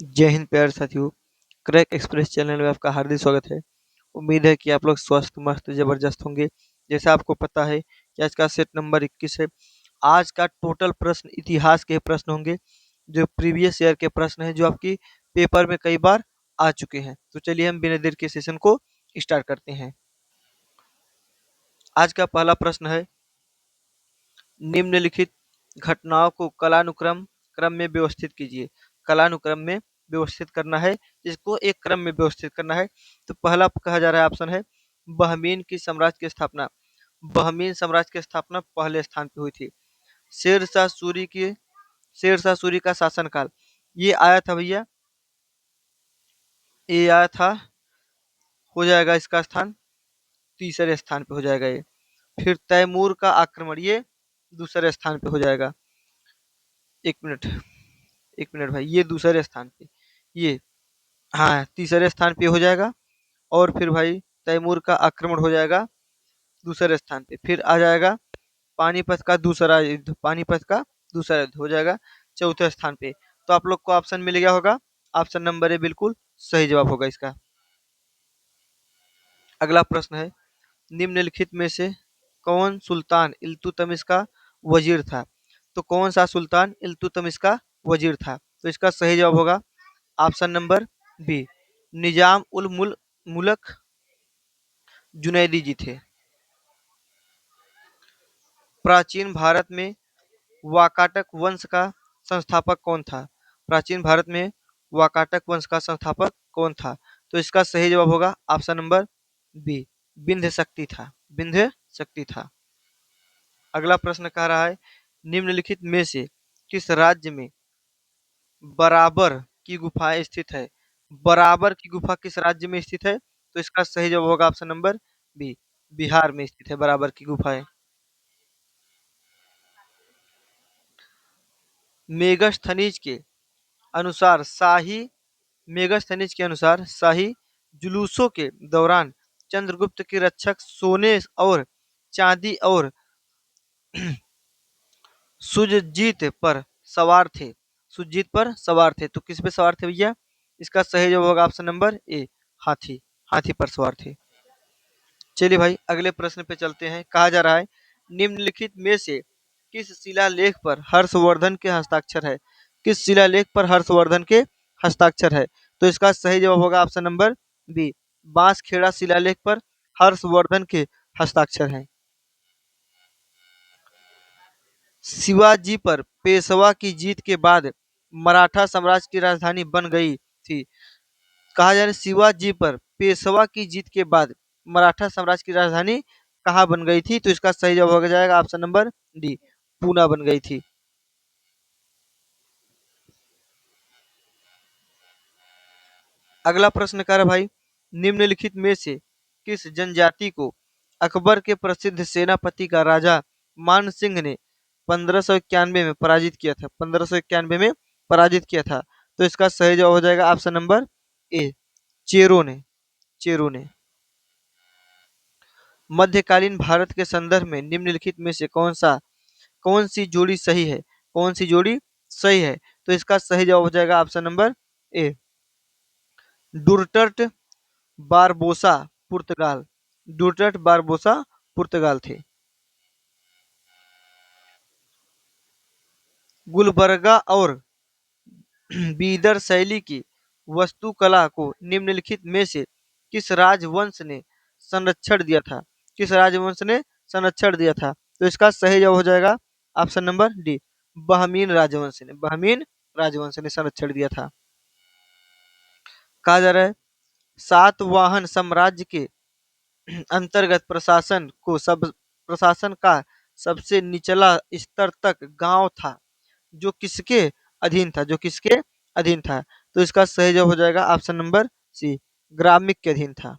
जय हिंद प्यारे साथियों। क्रैक एक्सप्रेस चैनल में आपका हार्दिक स्वागत है। उम्मीद है कि आप लोग स्वस्थ मस्त जबरदस्त होंगे। जैसा आपको पता है कि आज का सेट नंबर 21 है। आज का टोटल प्रश्न इतिहास के प्रश्न होंगे, जो प्रीवियस ईयर के प्रश्न हैं, जो आपकी पेपर में कई बार आ चुके हैं। तो चलिए हम बिना देर के सेशन को स्टार्ट करते हैं। आज का पहला प्रश्न है, निम्नलिखित घटनाओं को कालानुक्रम क्रम में व्यवस्थित कीजिए। कालानुक्रम में व्यवस्थित करना है, इसको एक क्रम में व्यवस्थित करना है। तो पहला कहा जा रहा है ऑप्शन है बहमीन की साम्राज्य की स्थापना। बहमीन साम्राज्य की स्थापना पहले स्थान पे हुई थी। शेर शाह सूरी का शासनकाल, ये आया था भैया, ये आया था, हो जाएगा इसका स्थान तीसरे स्थान पे हो जाएगा ये। फिर तैमूर का आक्रमण, ये दूसरे स्थान पे हो जाएगा। एक मिनट, एक मिनट भाई, ये दूसरे स्थान पे, ये हाँ तीसरे स्थान पे हो जाएगा। और फिर भाई तैमूर का आक्रमण हो जाएगा दूसरे स्थान पे। फिर आ जाएगा पानीपत का दूसरा युद्ध, पानीपत का दूसरा युद्ध हो जाएगा चौथे स्थान पे। तो आप लोग को ऑप्शन मिल गया होगा, ऑप्शन नंबर ए बिल्कुल सही जवाब होगा इसका। अगला प्रश्न है, निम्नलिखित में से कौन सुल्तान इल्तुतमिश का वजीर था। तो कौन सा सुल्तान इल्तुतमिश का वजीर था। तो इसका सही जवाब होगा option number B, Nizam ul मुल्क जुनैदी जी थे। प्राचीन भारत में वाकाटक वंश का संस्थापक कौन था। प्राचीन भारत में वाकाटक वंश का संस्थापक कौन था। तो इसका सही जवाब होगा ऑप्शन नंबर बी, विंध्य शक्ति था, विंध्य शक्ति था। अगला प्रश्न कह रहा है, निम्नलिखित में से किस राज्य में बराबर की गुफाएं स्थित है। बराबर की गुफा किस राज्य में स्थित है। तो इसका सही जवाब होगा ऑप्शन नंबर बी, बिहार में स्थित है बराबर की गुफाएं। मेगस्थनीज के अनुसार शाही मेगस्थनीज के अनुसार शाही जुलूसों के दौरान चंद्रगुप्त के रक्षक सोने और चांदी और सुजजीत पर सवार थे। सुजीत पर सवार थे, तो किस पे सवार थे भैया। इसका सही जवाब होगा ऑप्शन नंबर ए, हाथी, हाथी पर सवार थे। चलिए भाई अगले प्रश्न पे चलते हैं। कहा जा रहा है, निम्नलिखित में से किस शिलालेख पर हर्षवर्धन के हस्ताक्षर है। किस शिलालेख पर हर्षवर्धन के हस्ताक्षर है। तो इसका सही जवाब होगा ऑप्शन नंबर बी, बांसखेड़ा शिलालेख पर हर्षवर्धन के हस्ताक्षर हैं। शिवाजी पर पेशवा की जीत के बाद मराठा साम्राज्य की राजधानी बन गई थी। कहा जा रहा है शिवाजी पर पेशवा की जीत के बाद मराठा साम्राज्य की राजधानी कहाँ बन गई थी। तो इसका सही जवाब हो जाएगा ऑप्शन नंबर डी, पूना बन गई थी। अगला प्रश्न कर भाई, निम्नलिखित में से किस जनजाति को अकबर के प्रसिद्ध सेनापति का राजा मान सिंह ने 1591 में पराजित किया था। 1591 में पराजित किया था। तो इसका सही जवाब हो जाएगा ऑप्शन नंबर ए, चेरो ने, चेरो ने। मध्यकालीन भारत के संदर्भ में निम्नलिखित में से कौन सी जोड़ी सही है। कौन सी जोड़ी सही है। तो इसका सही जवाब हो जाएगा option number A, Duarte Barbosa पुर्तगाल, डुर्टट बारबोसा पुर्तगाल थे। गुलबर्गा और बीदर शैली की वास्तुकला को निम्नलिखित में से किस राजवंश ने संरक्षण दिया था। किस राजवंश ने संरक्षण दिया था। तो इसका सही जवाब हो जाएगा ऑप्शन नंबर डी, बहमीन राजवंश ने, बहमीन राजवंश ने संरक्षण दिया था। कहा जा रहा है, सातवाहन साम्राज्य के अंतर्गत प्रशासन का सबसे निचला स्तर तक गांव था, जो किसके अधीन था, जो किसके अधीन था। तो इसका सही जवाब हो जाएगा ऑप्शन नंबर सी, ग्रामिक के अधीन था।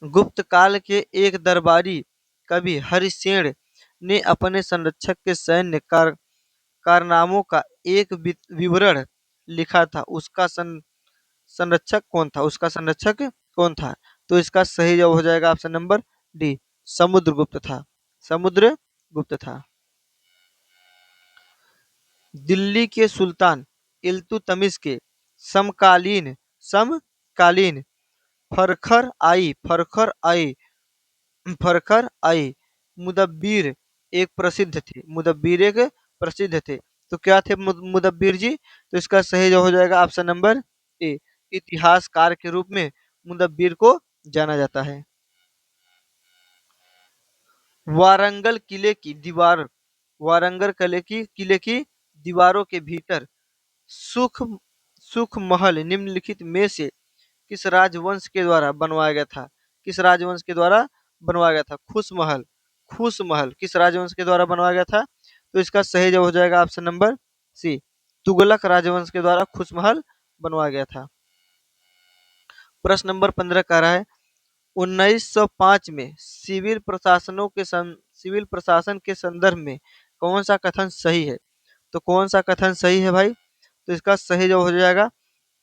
गुप्त काल के एक दरबारी कवि हरिसेन ने अपने संरक्षक के सैन्य कारनामों का एक विवरण लिखा था। उसका संरक्षक कौन था, उसका संरक्षक कौन था। तो इसका सही जवाब हो जाएगा ऑप्शन नंबर डी, समुद्रगुप्त था, समुद्रगुप्त था। दिल्ली के सुल्तान इल्तुतमिश के समकालीन फरखर आई मुदब्बिर एक प्रसिद्ध थे। तो क्या थे मुदब्बिर जी? तो इसका सही जवाब हो जाएगा ऑप्शन नंबर ए। इतिहासकार के रूप में मुदब्बिर को जाना जाता है। वारंगल किले की दीवार वारंगल किले की दीवारों के भीतर सुख सुख महल निम्नलिखित में से किस राजवंश के द्वारा बनवाया गया था? किस राजवंश के द्वारा बनवाया गया था? खुश महल किस राजवंश के द्वारा बनवाया गया था? तो इसका सही जवाब हो जाएगा ऑप्शन नंबर सी। तुगलक राजवंश के द्वारा खुश महल बनवाया गया था। प्रश्न नंबर 15 कह रहा है 1905 में सिविल प्रशासन के संदर्भ में कौन सा कथन सही है? तो कौन सा कथन सही है भाई? तो इसका सही जवाब हो जाएगा,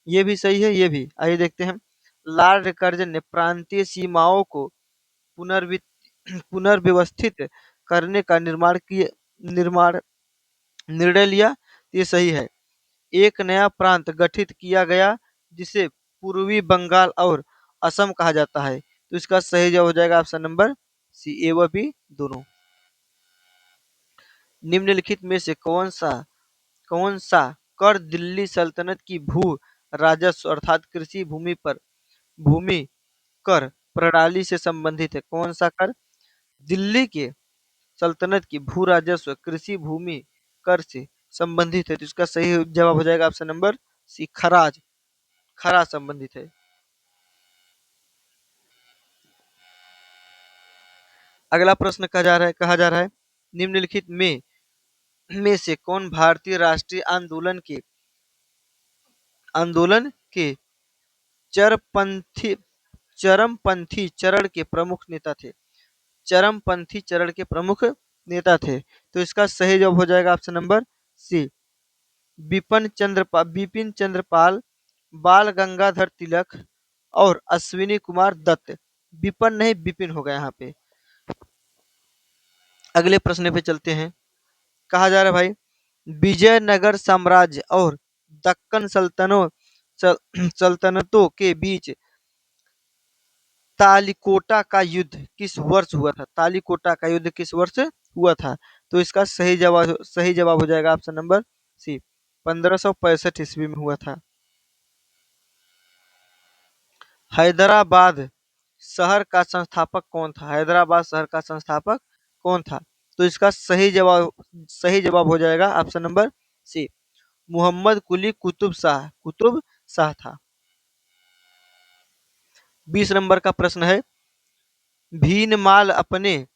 ये भी सही है, ये भी। आइए देखते हैं। लॉर्ड कर्जन ने प्रांतीय सीमाओं को पुनर्वि- पुनर्व्यवस्थित करने का निर्माण निर्णय लिया। ये सही है। एक नया प्रांत गठित किया गया जिसे पूर्वी बंगाल और असम कहा जाता है। तो इसका सही जवाब हो जाएगा ऑप्शन नंबर सी, ए व बी दोनों। निम्नलिखित में से कौन सा कर दिल्ली सल्तनत की भू राजस्व अर्थात कृषि भूमि कर प्रणाली से संबंधित है? कौन सा कर दिल्ली के सल्तनत की भू राजस्व कृषि भूमि कर से संबंधित है? तो इसका सही जवाब हो जाएगा ऑप्शन नंबर सी, खराज संबंधित है। अगला प्रश्न कहा जा रहा है निम्नलिखित में से कौन भारतीय राष्ट्रीय आंदोलन के चरपंथी चरमपंथी चरण के प्रमुख नेता थे? चरमपंथी चरण के प्रमुख नेता थे। तो इसका सही जवाब हो जाएगा option number C, Bipin Chandrapal, Bal Gangadhar तिलक और अश्विनी कुमार दत्त। विपिन नहीं, बिपिन होगा यहाँ पे। अगले प्रश्न पे चलते हैं। कहा जा रहा है भाई विजयनगर साम्राज्य और दक्कन सल्तनतों के बीच तालिकोटा का युद्ध किस वर्ष हुआ था? तालिकोटा का युद्ध किस वर्ष हुआ था? तो इसका सही जवाब हो जाएगा ऑप्शन नंबर सी, 1565 ईस्वी में हुआ था। हैदराबाद शहर का संस्थापक कौन था? हैदराबाद शहर का संस्थापक कौन था? तो इसका सही जवाब हो जाएगा ऑप्शन नंबर सी, मोहम्मद कुली कुतुब शाह था। 20 नंबर का प्रश्न है भीनमाल अपने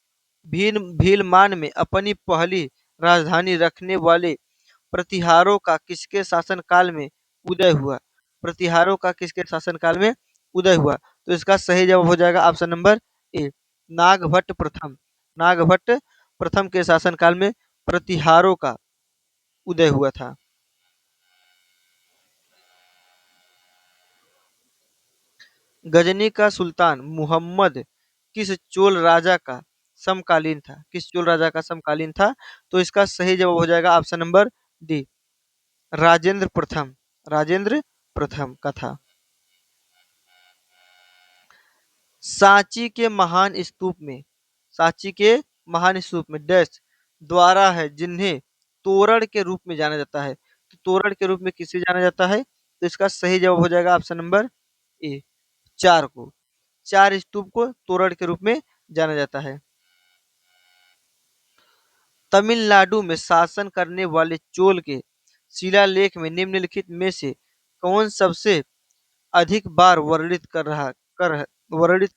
भीलमान में अपनी पहली राजधानी रखने वाले प्रतिहारों का किसके शासनकाल में उदय हुआ? प्रतिहारों का किसके शासनकाल में उदय हुआ? तो इसका सही जवाब हो जाएगा ऑप्शन नंबर ए, नागभट्ट प्रथम के शासनकाल में प्रतिहारों का उदय हुआ था। गजनी का सुल्तान मुहम्मद किस चोल राजा का समकालीन था? किस चोल राजा का समकालीन था? तो इसका सही जवाब हो जाएगा ऑप्शन नंबर डी, राजेंद्र प्रथम। राजेंद्र प्रथम का था। सांची के महान स्तूप में सांची के महान स्तूप में डैश द्वारा है जिन्हें तोरण के रूप में जाना जाता है। तो तोरण के रूप में किसे जाना जाता है? तो इसका सही जवाब हो जाएगा ऑप्शन नंबर ए, चार को। चार स्तूप को तोरण के रूप में जाना जाता है। तमिलनाडु में शासन करने वाले चोल के शिलालेख में निम्नलिखित में से कौन सबसे अधिक बार वर्णित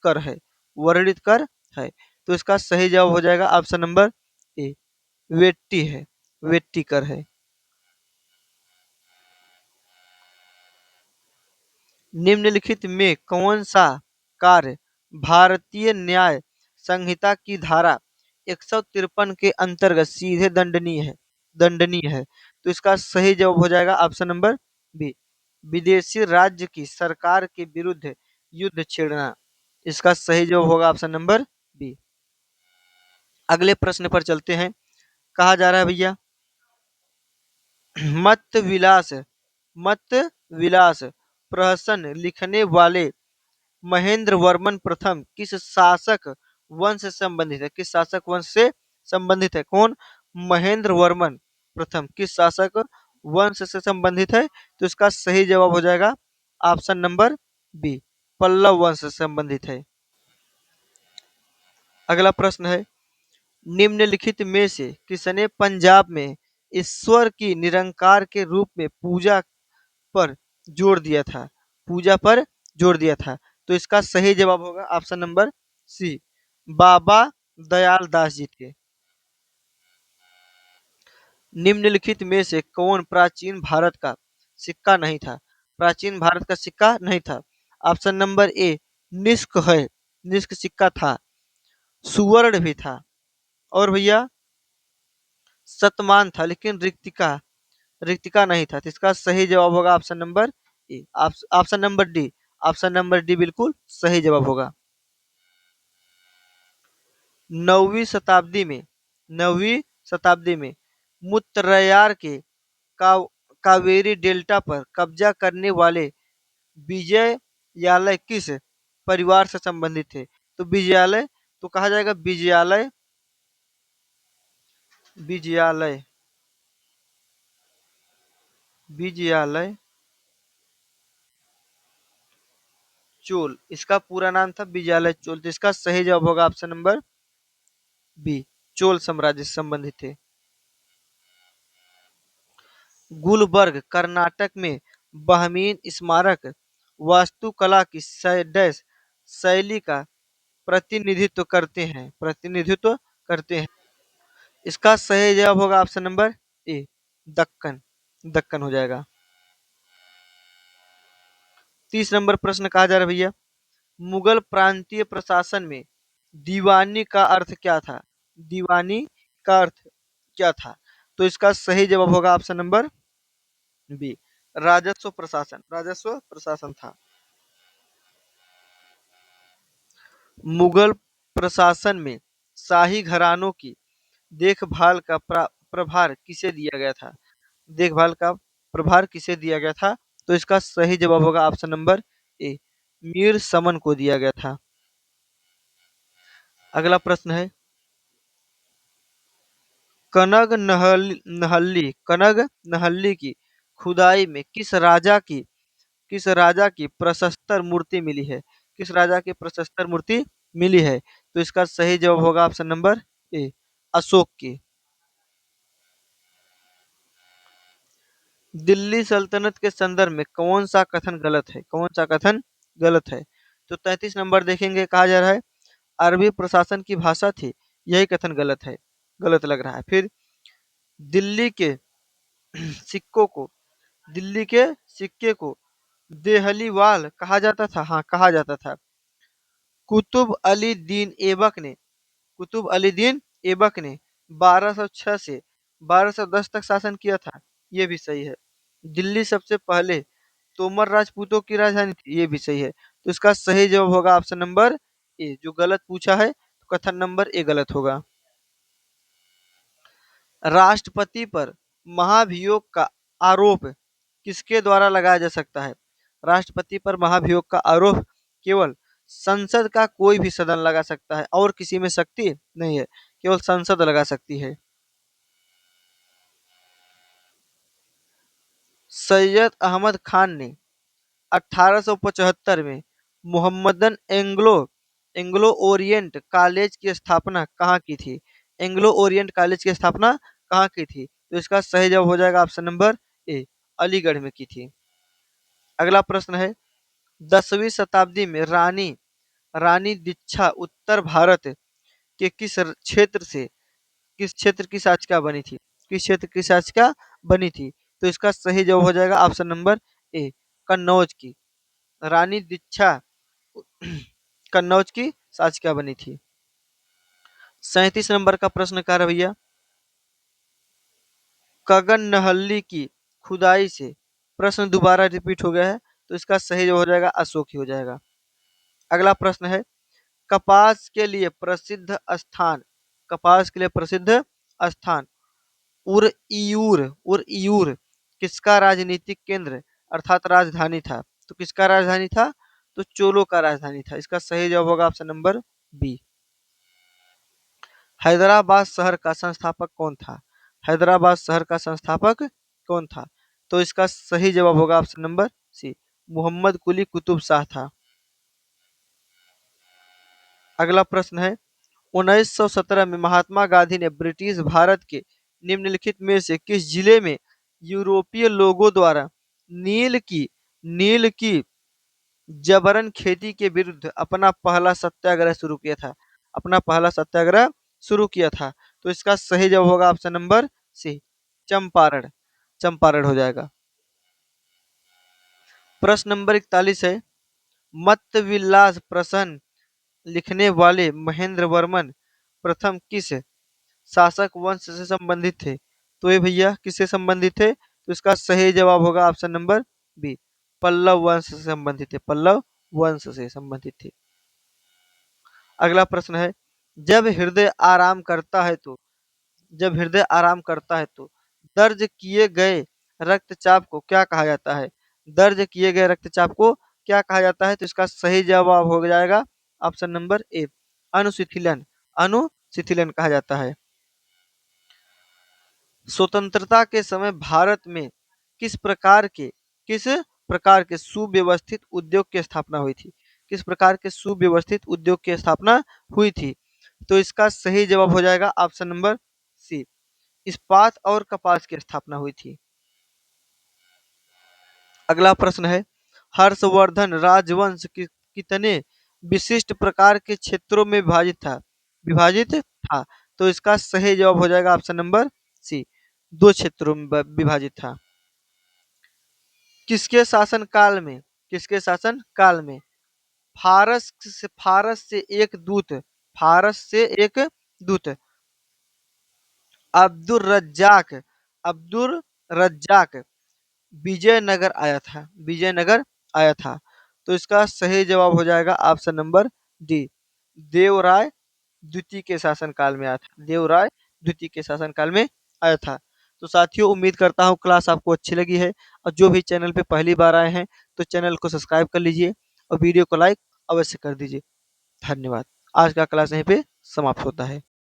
कर है वर्णित कर है? तो इसका सही जवाब हो जाएगा ऑप्शन नंबर ए, वेट्टी है। वेट्टी कर है। निम्नलिखित में कौन सा कार्य भारतीय न्याय संहिता की धारा 153 के अंतर्गत सीधे दंडनीय है? तो इसका सही जवाब हो जाएगा ऑप्शन नंबर बी, विदेशी राज्य की सरकार के विरुद्ध युद्ध छेड़ना। इसका सही जवाब होगा ऑप्शन नंबर बी। अगले प्रश्न पर चलते हैं। कहा जा रहा है भैया मत विलास मत विलास प्रहसन लिखने वाले महेंद्र वर्मन प्रथम किस शासक वंश से संबंधित है? किस शासक वंश से संबंधित है? कौन? महेंद्र वर्मन प्रथम किस शासक वंश से संबंधित है? तो इसका सही जवाब हो जाएगा ऑप्शन नंबर बी, पल्लव वंश से संबंधित है। अगला प्रश्न है, निम्नलिखित में से किसने पंजाब में ईश्वर की निरंकार के रूप में पूजा पर जोर दिया था? पूजा पर जोर दिया था। तो इसका सही जवाब होगा ऑप्शन नंबर सी, बाबा दयाल दास जी थे। निम्नलिखित में से कौन प्राचीन भारत का सिक्का नहीं था? प्राचीन भारत का सिक्का नहीं था। ऑप्शन नंबर ए, निष्क है, निष्क सिक्का था, सुवर्ण भी था, और भैया शतमान था, लेकिन रिक्तिका रिक्तिका नहीं था। तो इसका सही जवाब होगा ऑप्शन नंबर ए, option number D. Option number D बिल्कुल सही जवाब होगा। नौवीं शताब्दी में नौवीं शताब्दी में मुत्तरयार के का कावेरी डेल्टा पर कब्जा करने वाले विजयालय किस परिवार से संबंधित थे? तो विजयालय, तो कहा जाएगा विजयालय, विजयालय, विजयालय चोल, इसका पूरा नाम था विजयालय चोल। तो इसका सही जवाब होगा ऑप्शन नंबर बी, चोल साम्राज्य से संबंधित थे। गुलबर्ग कर्नाटक में बहमीन स्मारक वास्तुकला की डैश शैली का प्रतिनिधित्व करते हैं? प्रतिनिधित्व करते हैं। इसका सही जवाब होगा ऑप्शन नंबर ए, दक्कन, दक्कन हो जाएगा। 30 नंबर प्रश्न कहा जा रहा है भैया, मुगल प्रांतीय प्रशासन में दीवानी का अर्थ क्या था? दीवानी का अर्थ क्या था? तो इसका सही जवाब होगा ऑप्शन नंबर बी, राजस्व प्रशासन, राजस्व प्रशासन था। मुगल प्रशासन में शाही घरानों की देखभाल का प्रभार किसे दिया गया था? देखभाल का प्रभार किसे दिया गया था? तो इसका सही जवाब होगा ऑप्शन नंबर ए, मीर समन को दिया गया था। अगला प्रश्न है, कनग नहल्ली की खुदाई में किस राजा की प्रशस्तर मूर्ति मिली है? किस राजा की प्रशस्तर मूर्ति मिली है? तो इसका सही जवाब होगा ऑप्शन नंबर ए, अशोक की। दिल्ली सल्तनत के संदर्भ में कौन सा कथन गलत है? कौन सा कथन गलत है? तो 33 नंबर देखेंगे, कहा जा रहा है अरबी प्रशासन की भाषा थी, यही कथन गलत है, गलत लग रहा है। फिर दिल्ली के सिक्कों को दिल्ली के सिक्के को देहलीवाल कहा जाता था। हाँ, कहा जाता था। कुतुब अली दीन ऐबक ने कुतुब अली दीन ऐबक ने 1206 से 1210 तक शासन किया था, ये भी सही है। दिल्ली सबसे पहले तोमर राजपूतों की राजधानी थी, ये भी सही है। तो इसका सही जवाब होगा ऑप्शन नंबर ए, जो गलत पूछा है तो कथन नंबर ए गलत होगा। राष्ट्रपति पर महाभियोग का आरोप किसके द्वारा लगाया जा सकता है? राष्ट्रपति पर महाभियोग का आरोप केवल संसद का कोई भी सदन लगा सकता है, और किसी में शक्ति नहीं है, केवल संसद लगा सकती है। सैयद अहमद खान ने 1875 में Mohammedan Anglo Anglo Orient college की स्थापना कहाँ की थी? एंग्लो ओरिएंट कॉलेज की स्थापना कहाँ की थी? तो इसका सही जवाब हो जाएगा ऑप्शन नंबर ए, अलीगढ़ में की थी। अगला प्रश्न है, 10वीं शताब्दी में रानी रानी दीक्षा उत्तर भारत के किस क्षेत्र की शासिका बनी थी? किस क्षेत्र की शासिका बनी थी? तो इसका सही जवाब हो जाएगा ऑप्शन नंबर ए, कन्नौज की। रानी दीक्षा कन्नौज की शासिका बनी थी। 37 नंबर का प्रश्न कह रहा भैया, कगन नहल्ली की खुदाई से, प्रश्न दोबारा रिपीट हो गया है, तो इसका सही जवाब हो जाएगा अशोक ही हो जाएगा। अगला प्रश्न है, कपास के लिए प्रसिद्ध स्थान कपास के लिए प्रसिद्ध स्थान उरईयूर किसका राजनीतिक केंद्र अर्थात राजधानी था? तो किसका राजधानी था? तो चोलों का राजधानी था। इसका सही जवाब होगा ऑप्शन नंबर बी। हैदराबाद शहर का संस्थापक कौन था? हैदराबाद शहर का संस्थापक कौन था? तो इसका सही जवाब होगा ऑप्शन नंबर सी, मोहम्मद कुली कुतुब शाह था। अगला प्रश्न है, 1917 में महात्मा गांधी ने ब्रिटिश भारत के निम्नलिखित में से किस जिले में यूरोपीय लोगों द्वारा नील की जबरन खेती के विरुद्ध अपना पहला सत्याग्रह शुरू किया था? अपना पहला सत्याग्रह शुरू किया था। तो इसका सही जवाब होगा option number C, Champaran. Champaran हो जाएगा। प्रश्न नंबर 41 है, मत्त विलास प्रश्न लिखने वाले महेंद्र वर्मन प्रथम किस शासक वंश से संबंधित थे? तो ये भैया किससे संबंधित थे? तो इसका सही जवाब होगा ऑप्शन नंबर बी, पल्लव वंश से संबंधित थे। पल्लव वंश से संबंधित थे। अगला प्रश्न है, जब हृदय आराम करता है तो जब हृदय आराम करता है तो दर्ज किए गए रक्तचाप को क्या कहा जाता है? दर्ज किए गए रक्तचाप को क्या कहा जाता है? तो इसका सही जवाब हो जाएगा ऑप्शन नंबर ए, अनुशिथिलन। अनुशिथिलन कहा जाता है। स्वतंत्रता के समय भारत में किस प्रकार के किस प्रकार के सुव्यवस्थित उद्योग की स्थापना हुई थी? किस प्रकार के सुव्यवस्थित उद्योग की स्थापना हुई थी? तो इसका सही जवाब हो जाएगा ऑप्शन नंबर सी, इस्पात और कपास की स्थापना हुई थी। अगला प्रश्न है, हर्षवर्धन राजवंश कितने विशिष्ट प्रकार के क्षेत्रों में विभाजित था? तो इसका सही जवाब हो जाएगा ऑप्शन नंबर सी, दो क्षेत्रों में विभाजित था। किसके शासन काल में फारस से एक दूत अब्दुर रज्जाक विजयनगर आया था। तो इसका सही जवाब हो जाएगा ऑप्शन नंबर डी, देवराय द्वितीय के शासनकाल में आया था। देवराय द्वितीय के शासनकाल में आया था। तो साथियों, उम्मीद करता हूँ क्लास आपको अच्छी लगी है, और जो भी चैनल पे पहली बार आए हैं तो चैनल को सब्सक्राइब कर लीजिए और वीडियो को लाइक अवश्य कर दीजिए। धन्यवाद। आज का क्लास यहीं पे समाप्त होता है।